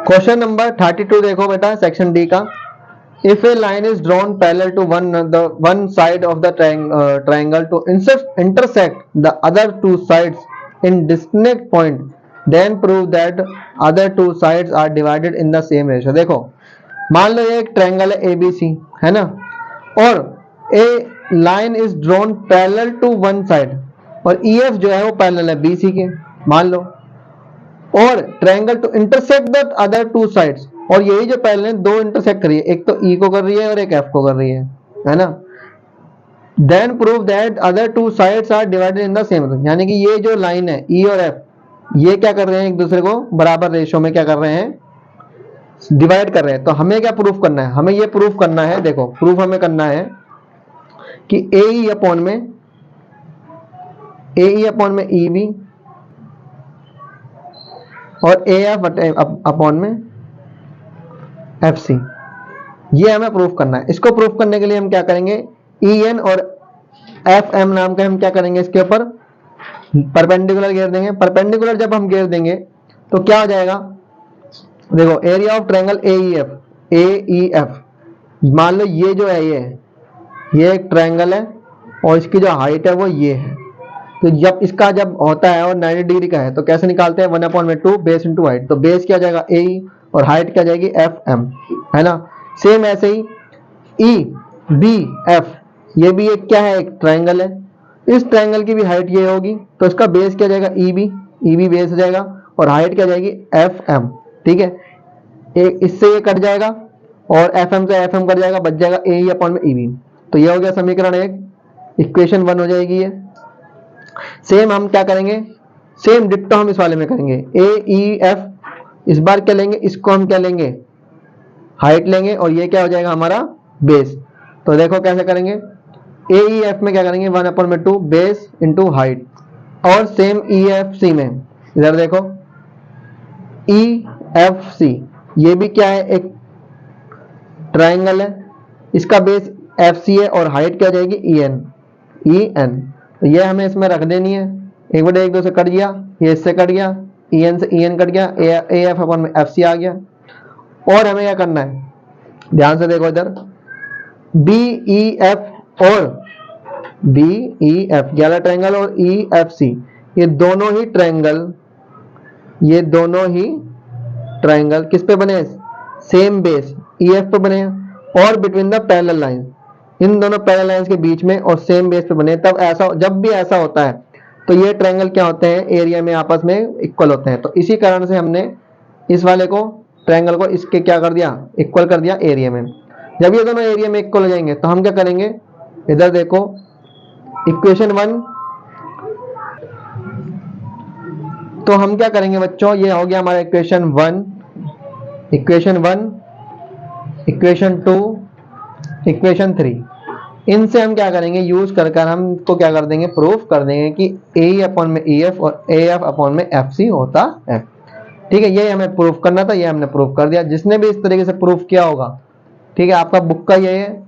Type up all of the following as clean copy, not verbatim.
Question number 32 देखो बेटा, section d का। If a line is drawn parallel to one side of the triangle to intersect the other two sides in distinct point, then prove that other two sides are divided in the same ratio। देखो, मान लो ये एक triangle है ABC, है ना, और a line is drawn parallel to one side, और EF जो है वो पैरेलल है BC के, मान लो, और triangle to intersect the other two sides, और यही जो पहले दो इंटरसेक्ट कर रही है, एक तो E को कर रही है और एक F को कर रही है ना। Then prove that other two sides are divided in the same, यानी कि ये जो लाइन है E और F, ये क्या कर रहे हैं, एक दूसरे को बराबर रेशियो में क्या कर रहे हैं, डिवाइड कर रहे हैं। तो हमें क्या प्रूफ करना है, हमें ये प्रूफ करना है, देखो प्रूफ हमें करना है कि AE अपॉन में EB और AF अपॉन में FC, ये हमें प्रूफ करना है। इसको प्रूफ करने के लिए हम क्या करेंगे, EN और FM नाम के हम क्या करेंगे, इसके ऊपर परपेंडिकुलर घेर देंगे। परपेंडिकुलर जब हम घेर देंगे तो क्या हो जाएगा, देखो एरिया ऑफ ट्रायंगल AEF, मान लो ये जो है ये एक ट्रायंगल है और इसकी जो हाइट है वो ये है। तो जब होता है और 90 डिग्री का है तो कैसे निकालते हैं, 1/2 बेस इंटू हाइट। तो बेस क्या जाएगा AE और हाइट क्या जाएगी FM, है ना। सेम ऐसे ही EBF, ये भी एक क्या है, एक ट्रायंगल है, इस ट्रायंगल की भी हाइट ये होगी, तो इसका बेस क्या जाएगा EB बेस हो जाएगा, और हाइट क्या जाएगी FM, ठीक है। इससे ये कट जाएगा और FM से FM कट जाएगा, बच जाएगा AE अपॉन में EB। तो ये हो गया समीकरण 1, इक्वेशन 1 हो जाएगी ये। सेम हम क्या करेंगे, सेम डिप्टो हम इस वाले में करेंगे, AEF, इस बार क्या लेंगे, इसको हम क्या लेंगे, हाइट लेंगे, और ये क्या हो जाएगा हमारा बेस। तो देखो कैसे करेंगे, AEF में क्या करेंगे, 1/2 बेस इंटू हाइट, और सेम EFC में इधर देखो EFC, ये भी क्या है, एक ट्राइंगल है, इसका बेस FC है और हाइट क्या जाएगी EN। तो ये हमें इसमें रख देनी है, 1/1 से कट गया, ये इससे कट गया, EN से EN कट गया, AF अपॉन में FC आ गया। और हमें क्या करना है, ध्यान से देखो इधर, BEF और BEF वाला ट्रायंगल और EFC, ये दोनों ही ट्रायंगल किस पे बने, सेम बेस EF पे बने, और बिटवीन द पैरेलल लाइन, इन दोनों पैरेलल लाइंस के बीच में और सेम बेस पे बने। तब ऐसा, जब भी ऐसा होता है तो ये ट्रायंगल क्या होते हैं, एरिया में आपस में इक्वल होते हैं। तो इसी कारण से हमने इस वाले को, ट्रायंगल को, इसके क्या कर दिया, इक्वल कर दिया एरिया में। जब ये दोनों एरिया में इक्वल हो जाएंगे तो हम क्या करेंगे, इधर देखो इक्वेशन 1, तो हम क्या करेंगे बच्चों, ये हो गया हमारा इक्वेशन 1, इक्वेशन 2, इक्वेशन 3, इनसे हम क्या करेंगे, यूज कर हम इसको क्या कर देंगे, प्रूफ कर देंगे कि AE अपॉन में EF और AF अपॉन में FC होता है। ठीक है, ये हमें प्रूफ करना था, ये हमने प्रूफ कर दिया। जिसने भी इस तरीके से प्रूफ किया होगा, ठीक है, आपका बुक का ये है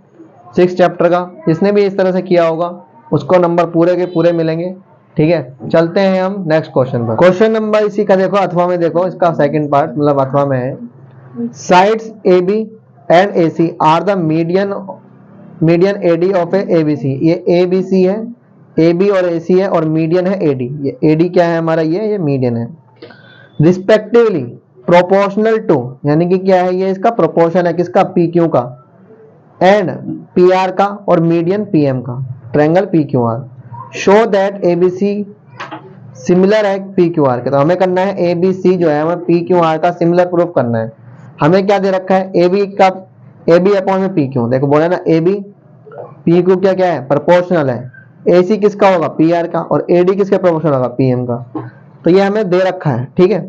6 चैप्टर का, जिसने भी इस तरह से किया होगा उसको नंबर पूरे के पूरे मिलेंगे। ठीक है, चलते हैं हम नेक्स्ट क्वेश्चन पर। क्वेश्चन नंबर इसी का देखो, अथवा में देखो, इसका सेकंड पार्ट मतलब अथवा में है, sides AB and AC are the median AD of a ABC। ये ABC है, AB और AC है, और मीडियन है AD। ये AD क्या है हमारा, ये मीडियन है। रिस्पेक्टिवली प्रोपोर्शनल टू, यानी कि क्या है, ये इसका प्रोपोर्शन है किसका, PQ का, एंड PR का, और मीडियन PM का, triangle PQR। Show that ABC similar है PQR के। तो हमें करना है ABC जो है हमें PQR का सिमिलर प्रूफ करना है। हमें क्या दे रखा है, AB अपॉन में PQ, देखो बोला ना AB PQ क्या है, प्रोपोर्शनल है। AC किसका होगा, PR का, और AD किसके प्रोपोर्शनल होगा, PM का। तो ये हमें दे रखा है। ठीक है,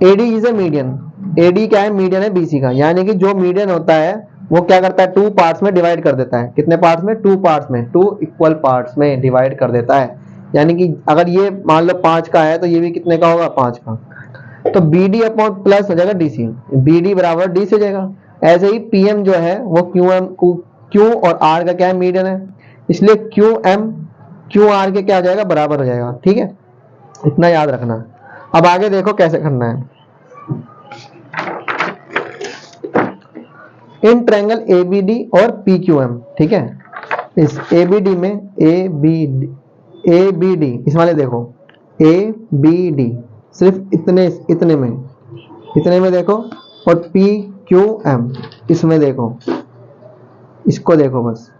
AD is a median, AD क्या है, मीडियन है BC का, यानी कि जो मीडियन होता है वो क्या करता है, 2 पार्ट्स में डिवाइड कर देता है। कितने पार्ट्स में, 2 पार्ट्स में, 2 इक्वल पार्ट्स में डिवाइड कर देता है। यानी कि अगर ये मान लो 5 का है तो ये भी कितने का होगा, 5 का। तो BD अपॉन प्लस हो जाएगा DC, BD बराबर D से हो जाएगा। ऐसे ही PM जो है वो Q और R का क्या है, मीडियन है, इसलिए QM QR के क्या हो जाएगा, बराबर हो जाएगा। ठीक है, इतना याद रखना। अब आगे देखो कैसे करना है। इन ट्रायंगल ABD और PQM, ठीक है, इस ABD में ABD इस वाले देखो ABD सिर्फ इतने में देखो, और PQM इसमें देखो, इसको देखो, बस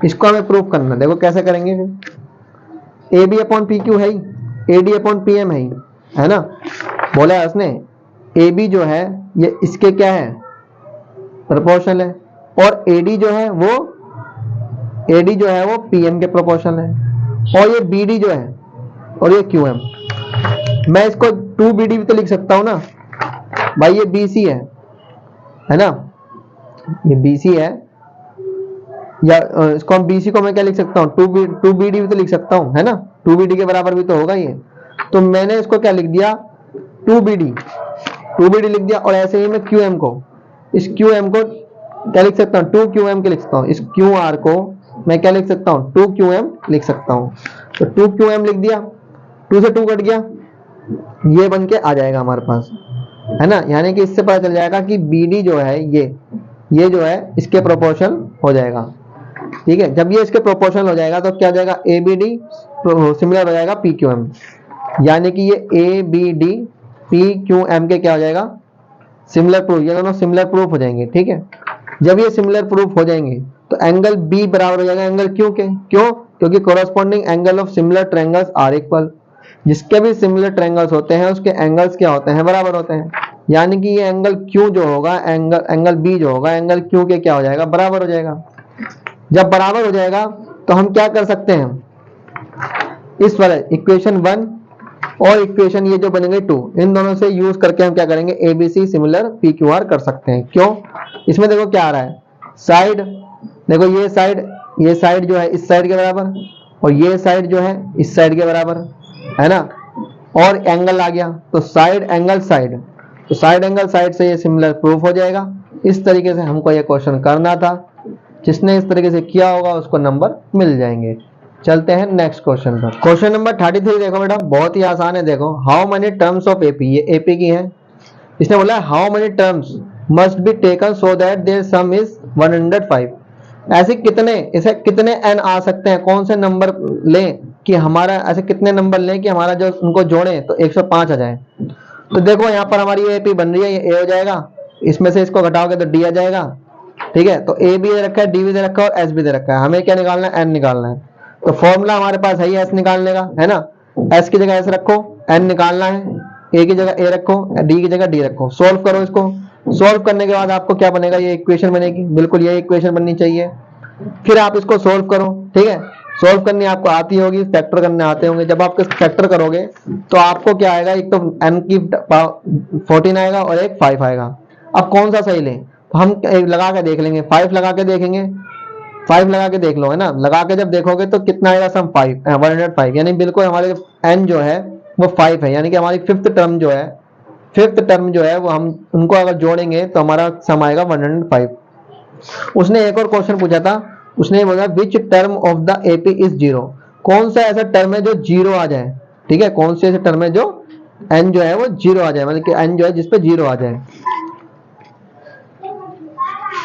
इसको हमें प्रूफ करना। देखो कैसे करेंगे, AB अपॉन PQ है ही, AD अपॉन PM है ना, बोला है उसने AB जो है ये इसके क्या है, प्रोपोर्शनल है, और AD जो है वो PM के प्रोपोर्शनल है, और ये BD जो है और ये QM, मैं इसको 2BD भी तो लिख सकता हूं ना भाई, ये BC है ना, ये BC है, या इसको हम BC को मैं क्या लिख सकता हूँ, 2BD भी तो लिख सकता हूँ, है ना, 2BD के बराबर भी तो होगा ये। तो मैंने इसको क्या लिख दिया, 2BD लिख दिया, और ऐसे ही मैं QM को, इस QM को क्या लिख सकता हूँ, 2QM के लिख सकता हूँ, इस QR को मैं क्या लिख सकता हूँ, 2QM लिख सकता हूँ। तो 2QM लिख दिया, 2 से 2 कट गया, ये बन के आ जाएगा हमारे पास, है ना, यानी कि इससे पता चल जाएगा कि BD जो है ये जो है इसके प्रोपोर्शनल हो जाएगा, ठीक है। जब ये इसके प्रोपोर्शनल हो जाएगा तो क्या हो जाएगा, ABD सिमिलर हो जाएगा PQM, यानी कि ये ABD PQM के क्या हो जाएगा, सिमिलर प्रूफ, ये दोनों सिमिलर प्रूफ हो जाएंगे, ठीक है। जब ये सिमिलर प्रूफ हो जाएंगे तो एंगल B बराबर हो जाएगा एंगल Q के, क्यों, क्योंकि corresponding angle of similar triangles are equal, जिसके भी सिमिलर ट्रायंगल्स होते हैं उसके एंगल्स क्या होते हैं, बराबर होते हैं, यानी कि ये एंगल Q जो होगा, एंगल B जो होगा एंगल Q के क्या हो जाएगा, बराबर हो जाएगा। जब बराबर हो जाएगा तो हम क्या कर सकते हैं, इस वाले इक्वेशन 1 और इक्वेशन ये जो बनेंगे 2, इन दोनों से यूज करके हम क्या करेंगे, ABC सिमिलर PQR कर सकते हैं। क्यों, इसमें देखो क्या आ रहा है, साइड देखो, ये साइड जो है इस साइड के बराबर, और ये साइड जो है इस साइड के बराबर, है ना, और एंगल आ गया तो साइड एंगल साइड, तो साइड एंगल साइड से ये सिमिलर प्रूफ हो जाएगा। इस तरीके से हमको ये क्वेश्चन करना था, जिसने इस तरीके से किया होगा उसको नंबर मिल जाएंगे। चलते हैं नेक्स्ट क्वेश्चन पर। क्वेश्चन नंबर 33 देखो बेटा, बहुत ही आसान है। देखो, how many terms of AP, ये AP की है, इसने बोला how many terms must be taken so that their sum is 105। ऐसे कितने n आ सकते हैं, कौन से नंबर लें कि हमारा, ऐसे कितने नंबर लें कि हमारा जो उनको जोड़े तो 105 आ जाए। तो देखो यहाँ पर हमारी AP बन रही है, ये A हो जाएगा, इसमें से इसको घटाओगे तो D आ जाएगा, ठीक है। तो A भी दे रखा है, D भी दे रखा है और S भी दे रखा है, हमें क्या निकालना है, N निकालना है। तो फॉर्मूला हमारे पास है ही S निकालने का, है ना, S की जगह S रखो, N निकालना है, A की जगह A रखो, D की जगह D रखो, सोल्व करो इसको। सोल्व करने के बाद आपको क्या बनेगा, ये इक्वेशन बनेगी, बिल्कुल ये इक्वेशन बननी चाहिए। फिर आप इसको सोल्व करो, ठीक है, सोल्व करनी आपको आती होगी, फैक्टर करने आते होंगे। जब आप फैक्टर करोगे तो आपको क्या आएगा, एक तो n की 14 आएगा और एक 5 आएगा। अब कौन सा सही लें, हम लगा के देख लेंगे, 5 लगा के देखेंगे, 5 लगा के देख लो, है ना, लगा के जब देखोगे तो कितना आएगा, सम 105, यानी बिल्कुल हमारे n जो है वो 5 है, यानी कि हमारी फिफ्थ टर्म जो है वो हम उनको अगर जोड़ेंगे तो हमारा सम आएगा 105। उसने एक और क्वेश्चन पूछा था, उसने बोला which term of the AP is 0, कौन सा ऐसा टर्म है जो 0 आ जाए, ठीक है, कौन सी ऐसा टर्म है जो n जो है वो 0 आ जाए, मतलब कि n जो है जिसपे 0 आ जाए,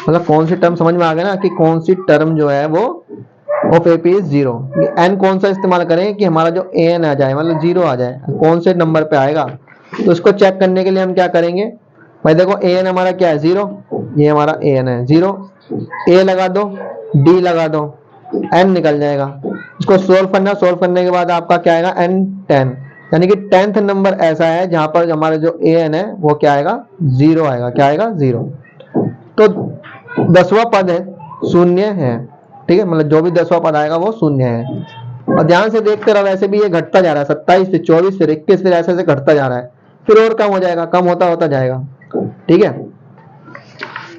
मतलब कौन सी टर्म, समझ में आ गया ना कि कौन सी टर्म जो है वो ऑफ AP इज 0, n कौन सा इस्तेमाल करें कि हमारा जो an आ जाए, मतलब 0 आ जाए, कौन से नंबर पे आएगा। तो इसको चेक करने के लिए हम क्या करेंगे भाई, देखो an हमारा क्या है 0, ये हमारा an है 0, a लगा दो, d लगा दो, n निकल जाएगा। इसको सोल्व करना, सोल्व करने के बाद आपका क्या आएगा, n 10, यानी कि 10th नंबर ऐसा है जहां पर हमारा जो an है वो क्या आएगा, 0 आएगा, क्या आएगा, 0। तो 10वां पद है शून्य है, ठीक है, मतलब जो भी 10वां पद आएगा वो शून्य है। और ध्यान से देखते रहो, वैसे भी ये घटता जा रहा है, 27 फिर 24 फिर 21 फिर ऐसे घटता जा रहा है, फिर और कम हो जाएगा, कम होता होता जाएगा, ठीक है।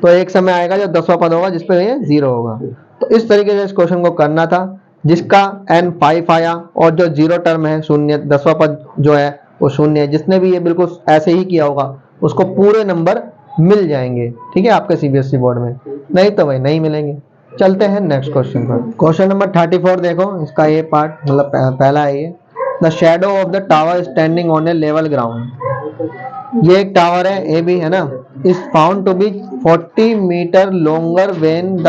तो एक समय आएगा जब 10वां पद होगा जिसपे ये 0 होगा। तो इस तरीके से इस क्वेश्चन को करना था, जिसका n 5 आया और जो 0 टर्म है शून्य, 10वां पद जो है वो शून्य है, जिसने भी ये बिल्कुल ऐसे ही किया होगा उसको पूरे नंबर मिल जाएंगे, ठीक है, आपके CBSE बोर्ड में, नहीं तो भाई नहीं मिलेंगे। चलते हैं नेक्स्ट क्वेश्चन पर। क्वेश्चन नंबर 34 देखो, इसका ये पार्ट मतलब पहला है ये, the shadow of the tower standing on a level ground. ये एक टावर है AB, है ना, is found to be 40 meter longer when the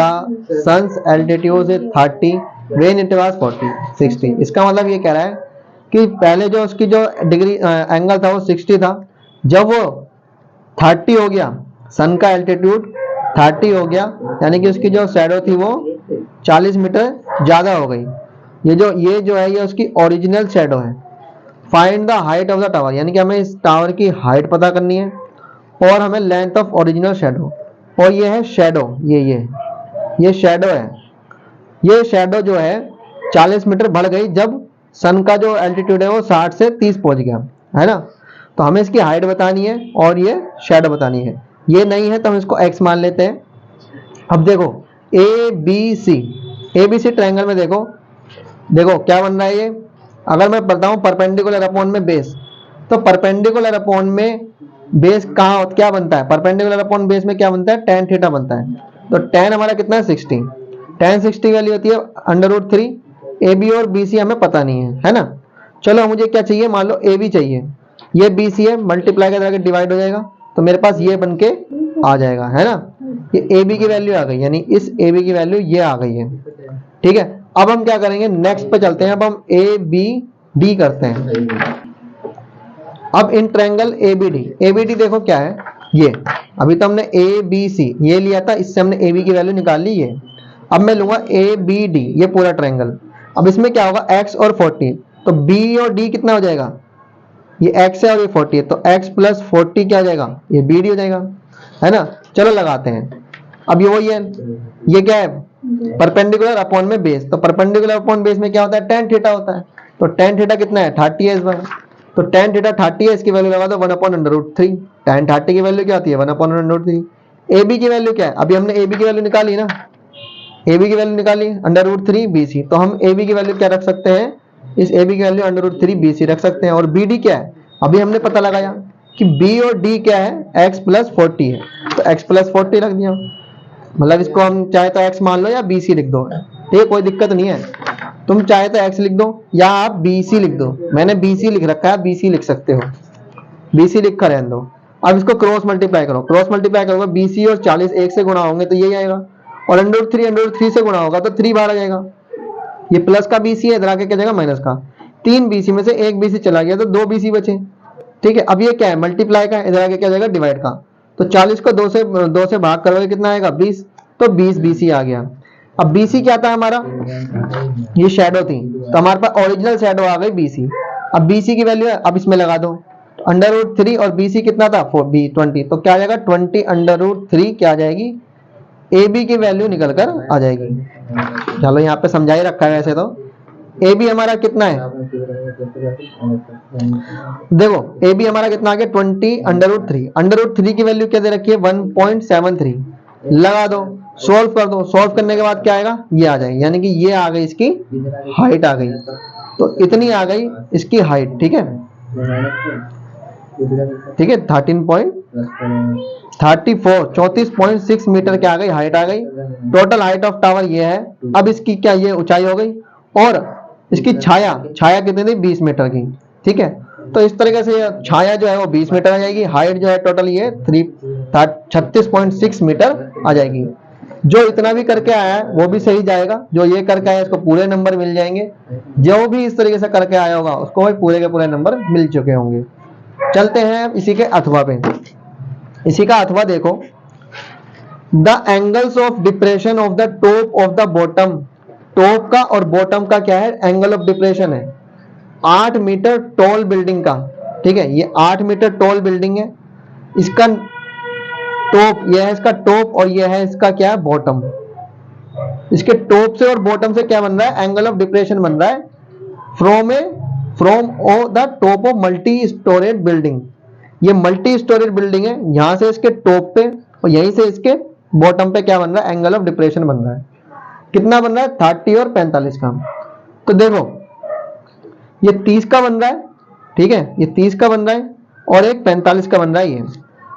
sun's altitude is 30 when it was 60। इसका मतलब ये कह रहा है कि पहले जो उसकी जो डिग्री एंगल था वो 60 था, जब वो 30 हो गया, सन का एल्टीट्यूड 30 हो गया, यानी कि उसकी जो शैडो थी वो 40 मीटर ज्यादा हो गई। ये जो है ये उसकी ओरिजिनल शैडो है। Find the height of the tower, यानी कि हमें इस टावर की हाइट पता करनी है और हमें लेंथ ऑफ ओरिजिनल शैडो, और ये है शैडो, ये शैडो है। ये शैडो जो है 40 मीटर बढ़ गई जब सन का जो एल्टीट्यूड है वो 60 से 30 पहुंच गया, है ना। तो हमें इसकी हाइट बतानी है और ये शैडो बतानी है। ये नहीं है तो हम इसको x मान लेते हैं। अब देखो ए बी सी ट्रायंगल में देखो क्या बन रहा है ये। अगर मैं बताऊं परपेंडिकुलर अपॉन में बेस, तो परपेंडिकुलर अपॉन में बेस कहाँ क्या बनता है, परपेंडिकुलर अपॉन बेस में क्या बनता है, tan थीटा बनता है। तो tan हमारा कितना है 60, tan 60 वैल्यू होती है √3। ए बी और बी सी हमें पता नहीं है ना। चलो मुझे क्या चाहिए, मान लो ए बी चाहिए, ये बी सी है, मल्टीप्लाई कर डिवाइड हो जाएगा, तो मेरे पास ये बन के आ जाएगा, है ना। ये ए बी की वैल्यू आ गई, यानी इस ए बी की वैल्यू ये आ गई है, ठीक है। अब हम क्या करेंगे, नेक्स्ट पे चलते हैं। अब हम ए बी डी करते हैं। अब in triangle a b d देखो क्या है, ये अभी तो हमने ए बी सी ये लिया था, इससे हमने ए बी की वैल्यू निकाल ली है। अब मैं लूंगा ए बी डी, ये पूरा ट्रायंगल। अब इसमें क्या होगा, x और 40, तो b और d कितना हो जाएगा, ये x है और ये 40 है, तो x प्लस 40 क्या हो जाएगा, ये bd हो जाएगा, है ना। चलो लगाते हैं। अब ये वही है, ये क्या है, परपेंडिकुलर अपॉन में बेस, तो परपेंडिकुलर अपॉन बेस में क्या होता है, tan थीटा होता है। तो tan थीटा कितना है, 30 है इस बार। तो tan थीटा 30 है, इसकी वैल्यू लगा दो 1/√3। tan 30 की वैल्यू क्या आती है, 1/√3। ए बी की वैल्यू क्या है, अभी हमने ए बी की वैल्यू निकाली ना, ए बी की वैल्यू निकाली √3 BC, तो हम ए बी की वैल्यू क्या रख सकते हैं, इस ए बी की वैल्यू √3 BC रख सकते हैं। और बी डी क्या है, अभी हमने पता लगाया कि बी और डी क्या है, x प्लस 40 है, तो x प्लस 40 रख दिया। मतलब इसको हम चाहे तो x मान लो या BC लिख दो, ठीक है, कोई दिक्कत नहीं है। तुम चाहे तो x लिख दो या आप BC लिख दो, मैंने BC लिख रखा है, BC लिख सकते हो, BC लिख कर रहने दो। अब इसको क्रॉस मल्टीप्लाई करो, क्रॉस मल्टीप्लाई करोगे BC और 40 एक से गुणा होंगे तो यही आएगा, और √3 से गुणा होगा तो 3 बाहर आ जाएगा। ये प्लस का BC है, इधर आके क्या जाएगा माइनस का। 3 BC में से 1 BC चला गया तो 2 BC बचे, ठीक है। अब ये क्या है, मल्टीप्लाई का, इधर आके क्या जाएगा डिवाइड का। तो 40 को 2 से भाग करोगे कितना आएगा, 20, तो 20 BC आ गया। अब BC क्या था हमारा, ये शैडो थी, तो हमारे पास ओरिजिनल शैडो आ गई BC। अब BC की वैल्यू है, अब इसमें लगा दो √3 और BC कितना था 20, तो क्या आ जाएगा 20 √3 क्या आ जाएगी, ए बी की वैल्यू निकल कर आ जाएगी। चलो यहाँ पे समझा ही रखा है वैसे तो। ए बी हमारा कितना है, देखो ए बी हमारा कितना आ गया 20 √3 की वैल्यू क्या दे रखी है 1.73, लगा दो, सॉल्व कर दो, सॉल्व करने के बाद क्या आएगा, ये आ जाएगी, यानी कि ये आ गई इसकी हाइट आ गई, तो इतनी आ गई इसकी हाइट, ठीक है, 34.6 मीटर क्या आ गई, हाइट आ गई। टोटल हाइट ऑफ टावर ये है। अब इसकी क्या ये ऊंचाई हो गई, और इसकी छाया कितनी थी 20 मीटर की, ठीक है। तो इस तरीके से छाया जो है वो 20 मीटर आ जाएगी, हाइट जो है टोटल ये 36.6 मीटर आ जाएगी। जो इतना भी करके आया है वो भी सही जाएगा, जो ये करके आया इसको पूरे नंबर मिल जाएंगे, जो भी इस तरीके से करके आया होगा उसको भी पूरे के पूरे नंबर मिल चुके होंगे। चलते हैं इसी के अथवा पे। इसी का अथवा देखो, the angles of depression of the top of the bottom, top का और बॉटम का क्या है, एंगल ऑफ डिप्रेशन है 8 मीटर टॉल बिल्डिंग का, ठीक है। ये 8 मीटर टॉल बिल्डिंग है, इसका टॉप, यह है इसका टॉप और यह है इसका क्या है बॉटम। इसके टॉप से और बॉटम से क्या बन रहा है, एंगल ऑफ डिप्रेशन बन रहा है from the top of multi storeyed building. ये मल्टी स्टोरेड बिल्डिंग है, यहां से इसके टॉप पे और यहीं से इसके बॉटम पे क्या बन रहा है, एंगल ऑफ डिप्रेशन बन रहा है। कितना बन रहा है, 30 और 45 का। तो देखो ये 30 का बन रहा है, ठीक है, ये 30 का बन रहा है और एक 45 का बन रहा है ये।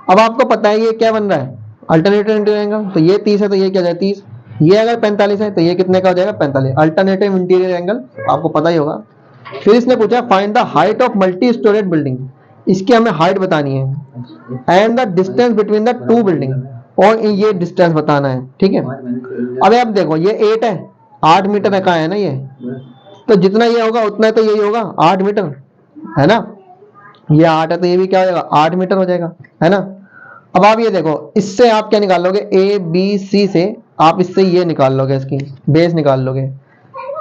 अब आपको पता है ये क्या बन रहा है, अल्टरनेटिव इंटीरियर एंगल, तो ये 30 है तो ये क्या जाए 30, ये अगर 45 है तो ये कितने का हो जाएगा 45, अल्टरनेटिव इंटीरियर एंगल आपको पता ही होगा। फिर इसने पूछा find the height of multi storeyed building, इसकी हमें हाइट बतानी है and the distance between the two building, और ये डिस्टेंस बताना है। ठीक है, अब आप देखो ये 8 है, 8 मीटर का है ना ये, तो जितना ये होगा उतना तो यही होगा 8 मीटर, है ना। ये 8 है तो ये भी क्या हो जाएगा 8 मीटर हो जाएगा, है ना। अब आप ये देखो, इससे आप क्या निकाल लोगे, ए बी सी से आप इससे ये निकाल लोगे, इसकी बेस निकाल लोगे,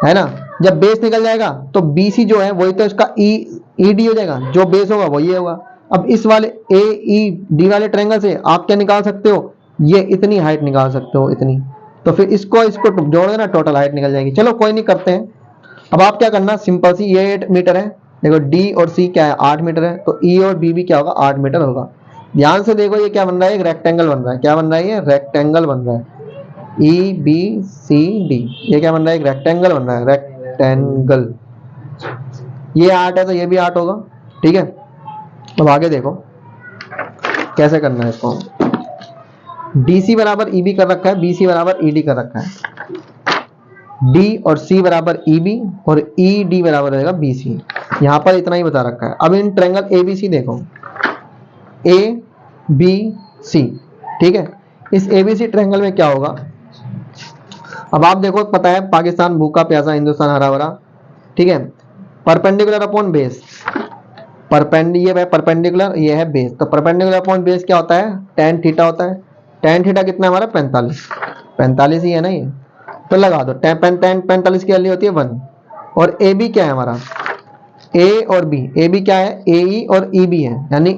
है ना। जब बेस निकल जाएगा तो BC जो है वही तो इसका ED हो जाएगा, जो बेस होगा वो ये होगा। अब इस वाले AED वाले ट्रायंगल से आप क्या निकाल सकते हो, ये इतनी हाइट निकाल सकते हो, इतनी। तो फिर इसको जोड़ोगे ना, टोटल हाइट निकल जाएगी। चलो कोई नहीं, करते हैं। अब आप क्या करना, सिंपल सी, ये 8 मीटर है, देखो D और C क्या है 8 मीटर है, तो E और B भी क्या होगा 8 मीटर होगा। ध्यान से देखो, ये क्या बन रहा है, एक रेक्टेंगल बन रहा है। क्या बन रहा है, ये रेक्टेंगल बन रहा है, EBCD, ये क्या बन रहा है, एक रेक्टेंगल बन रहा है, रेक्टेंगल। ये 8 है तो ये भी 8 होगा। ठीक है, अब आगे देखो कैसे करना है इसको। DC बराबर EB कर रखा है, BC बराबर ED कर रखा है, D और C बराबर EB और ED बराबर रहेगा BC। यहां पर इतना ही बता रखा है। अब इन ट्रायंगल ABC देखो, ABC, ठीक है। इस ABC ट्रायंगल में क्या होगा, अब आप देखो, पता है पाकिस्तान भूखा प्यासा, हिंदुस्तान हरा भरा। ठीक है, परपेंडिकुलर अपॉन बेस, परपेंडिकुलर, ये है बेस। तो परपेंडिकुलर अपॉन बेस क्या होता है, tan थीटा होता है। tan थीटा कितना है हमारा 45 ही है ना ये, तो लगा दो। 45 की वैल्यू होती है 1। और AB क्या है हमारा, A और B, AB क्या है, AE और EB है, यानी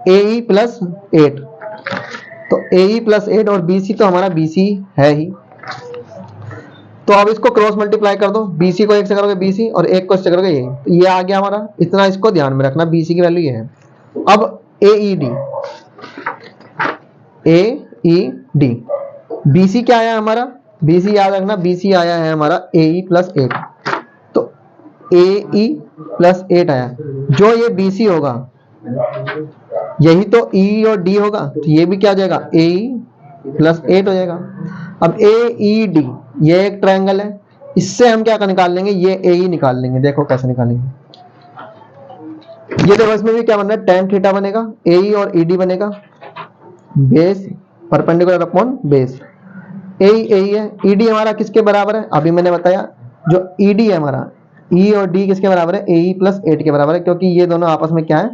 AE प्लस 8, तो AE प्लस 8 और BC तो हमारा BC है ही। तो अब इसको क्रॉस मल्टीप्लाई कर दो, BC को 1 से करोगे BC और 1 को इससे करोगे ये, तो ये आ गया हमारा। इतना इसको ध्यान में रखना, BC की वैल्यू ये है। अब AED, BC क्या आया हमारा, BC याद रखना, BC आया है हमारा AE प्लस 8, तो AE प्लस 8 आया। जो ये BC होगा यही तो E और D होगा, तो ये भी क्या हो जाएगा, AE प्लस 8 हो जाएगा। अब AED ये एक ट्रायंगल है, इससे हम क्या निकाल लेंगे, ये AE निकाल लेंगे। देखो कैसे निकालेंगे, ये देखो इसमें भी क्या बन रहा है, tan थीटा बनेगा, AE और ED बनेगा, base perpendicular upon base. AE है, ED हमारा किसके बराबर है, अभी मैंने बताया, जो ED है हमारा, E और D किसके बराबर है, AE प्लस 8 के बराबर है, क्योंकि ये दोनों आपस में क्या है,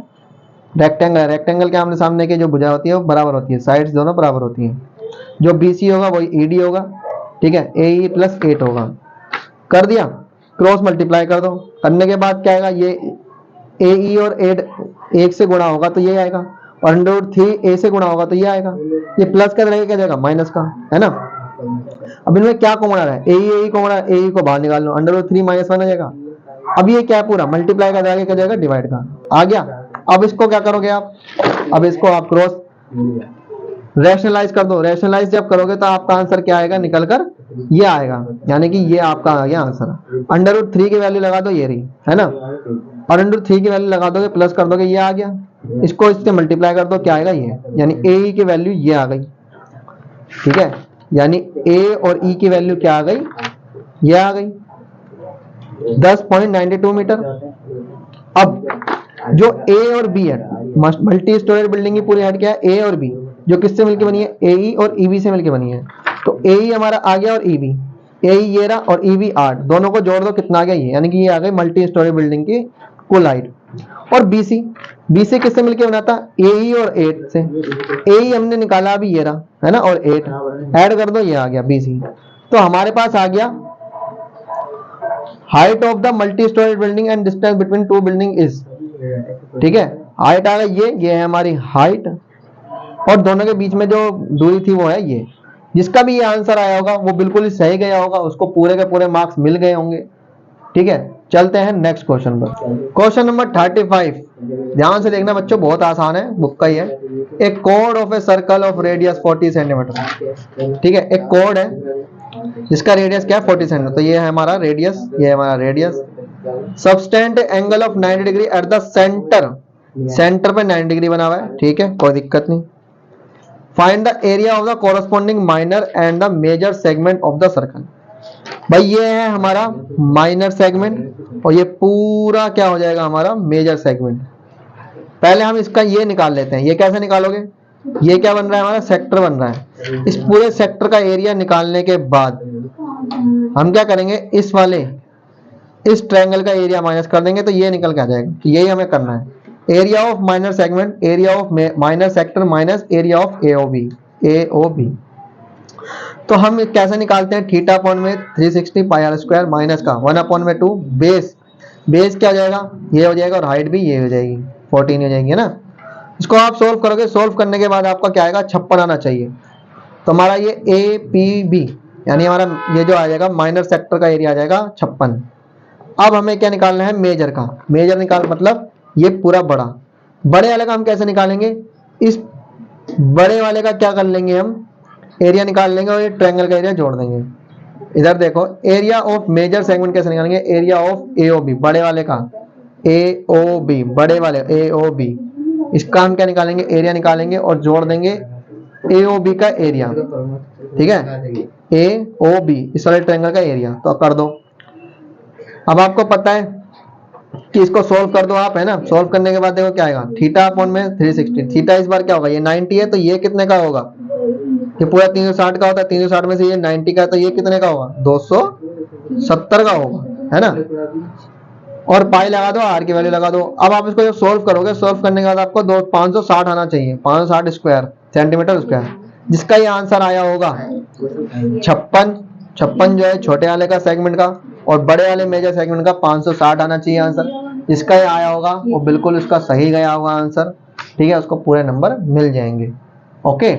रेक्टेंगल है। रेक्टेंगल के आमने सामने की जो भुजा होती है वो बराबर होती है, साइड्स दोनों बराबर होती हैं। जो BC होगा वही ED होगा। ठीक है, AE प्लस 8 होगा। कर दिया, क्रॉस मल्टीप्लाई कर दो, करने के बाद क्या आएगा, ये AE और 8 1 से गुणा होगा तो ये आएगा, और √3 A से गुणा होगा तो ये आएगा। ये प्लस का रहेगा, क्या जाएगा माइनस का, है ना। अब इनमें क्या कॉमन आ रहा है, AE कॉमन आ रहा है, AE को बाहर निकाल लो, √3 -1 आ जाएगा। अब ये क्या है, पूरा मल्टीप्लाई का जाएगा, क्या जाएगा डिवाइड का, आ गया। अब इसको क्या करोगे आप, अब इसको आप क्रॉस रैशनलाइज कर दो। रैशनलाइज जब करोगे तो आपका आंसर क्या आएगा, निकल कर ये आएगा, यानी कि ये आपका आ गया आंसर। √3 की वैल्यू लगा दो, ये रही, है ना, और √3 की वैल्यू लगा दोगे, प्लस कर दोगे, ये आ गया। इसको इससे मल्टीप्लाई कर दो, क्या आएगा ये, यानी AE की वैल्यू ये आ गई। ठीक है, यानी A और E की वैल्यू क्या आ गई, ये आ गई 10.92 मीटर। अब जो A और B है, मल्टी स्टोरेज बिल्डिंग की पूरी हाइट क्या है, A और B, जो किससे मिलकर बनी है, AE और EB से मिलकर बनी है। तो AE हमारा आ गया और EB, AE ये रहा और EB 8, दोनों को जोड़ दो, कितना आ गया ये, यानी कि ये आ गई मल्टी स्टोरेज बिल्डिंग की कुल हाइट। और BC किससे मिलकर बना था, AE और 8 से। AE हमने निकाला अभी, ये रहा, है ना, और 8 ऐड कर दो, ये आ गया BC। तो हमारे पास आ गया height of the multi storage building and distance between two building is. ठीक है, हाइट आ गई, ये है हमारी हाइट, और दोनों के बीच में जो दूरी थी वो है ये। जिसका भी ये आंसर आया होगा वो बिल्कुल ही सही गया होगा, उसको पूरे के पूरे मार्क्स मिल गए होंगे। ठीक है, चलते हैं नेक्स्ट क्वेश्चन पर। क्वेश्चन नंबर 35, ध्यान से देखना बच्चों, बहुत आसान है, बुक का ही है। एक code of a circle of radius 40 centimetre. ठीक है, एक कोड है जिसका रेडियस क्या है 40 सेंटीमीटर, तो ये है हमारा रेडियस, ये है हमारा radius. Subtended angle of 90 degree at the centre पे 90 डिग्री बना हुआ है। ठीक है, कोई दिक्कत नहीं। Find the area of the corresponding minor and the major segment of the circle. भाई ये है हमारा माइनर सेगमेंट और ये पूरा क्या हो जाएगा हमारा मेजर सेगमेंट। पहले हम इसका ये निकाल लेते हैं। ये कैसे निकालोगे, ये क्या बन रहा है हमारा, सेक्टर बन रहा है। इस पूरे सेक्टर का एरिया निकालने के बाद हम क्या करेंगे, इस वाले इस ट्रायंगल का एरिया माइनस कर देंगे तो ये निकल के आ जाएगा। यही हमें करना है। Area of minor segment, area of minor sector minus area of AOB। तो हम कैसे निकालते हैं, थीटा अपॉन में 360 पाई आर स्क्वायर माइनस का 1/2 बेस क्या हो जाएगा, ये हो जाएगा, और हाइट भी ये हो जाएगी 14 हो जाएगी, है ना। इसको आप सोल्व करोगे, सोल्व करने के बाद आपका क्या आएगा, 56 आना चाहिए। तो हमारा ये APB यानी हमारा ये जो आ जाएगा माइनर सेक्टर का एरिया आ जाएगा 56। अब हमें क्या निकालना है, मेजर का। मेजर निकाल मतलब ये पूरा बड़े वाले का हम कैसे निकालेंगे, इस बड़े वाले का क्या कर लेंगे, हम एरिया निकाल लेंगे और ये ट्रायंगल का एरिया जोड़ देंगे। इधर देखो, एरिया ऑफ मेजर सेगमेंट कैसे निकालेंगे, एरिया ऑफ AOB बड़े वाले का, AOB बड़े वाले AOB, इसका हम क्या निकालेंगे, एरिया निकालेंगे और जोड़ देंगे AOB का एरिया। ठीक है, AOB इस वाले ट्रायंगल का एरिया। तो कर दो। अब आपको पता है कि इसको सोल्व कर दो आप, है ना। सोल्व करने के बाद देखो क्या आएगा, थीटा अपॉन में 360। थीटा इस बार क्या होगा, ये 90 है तो ये कितने का होगा, ये पूरा 360 का होता है, 360 में से ये 90 का है तो ये कितने का होगा, 270 का होगा, है ना। और पाई लगा दो, आर की वैल्यू लगा दो। अब आप इसको जब सोल्व करोगे, सोल्व करने के बाद आपको 560 आना चाहिए, 560 स्क्वायर सेंटीमीटर स्क्वायर, जिसका ये आंसर आया होगा 56 जो है छोटे वाले का सेगमेंट का, और बड़े वाले मेजर सेगमेंट का 560 आना चाहिए आंसर। जिसका ये आया होगा वो बिल्कुल उसका सही गया होगा आंसर। ठीक है, उसको पूरे नंबर मिल जाएंगे। ओके,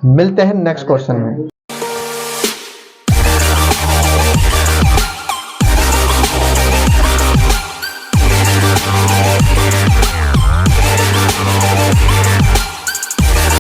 मिलते हैं नेक्स्ट क्वेश्चन में।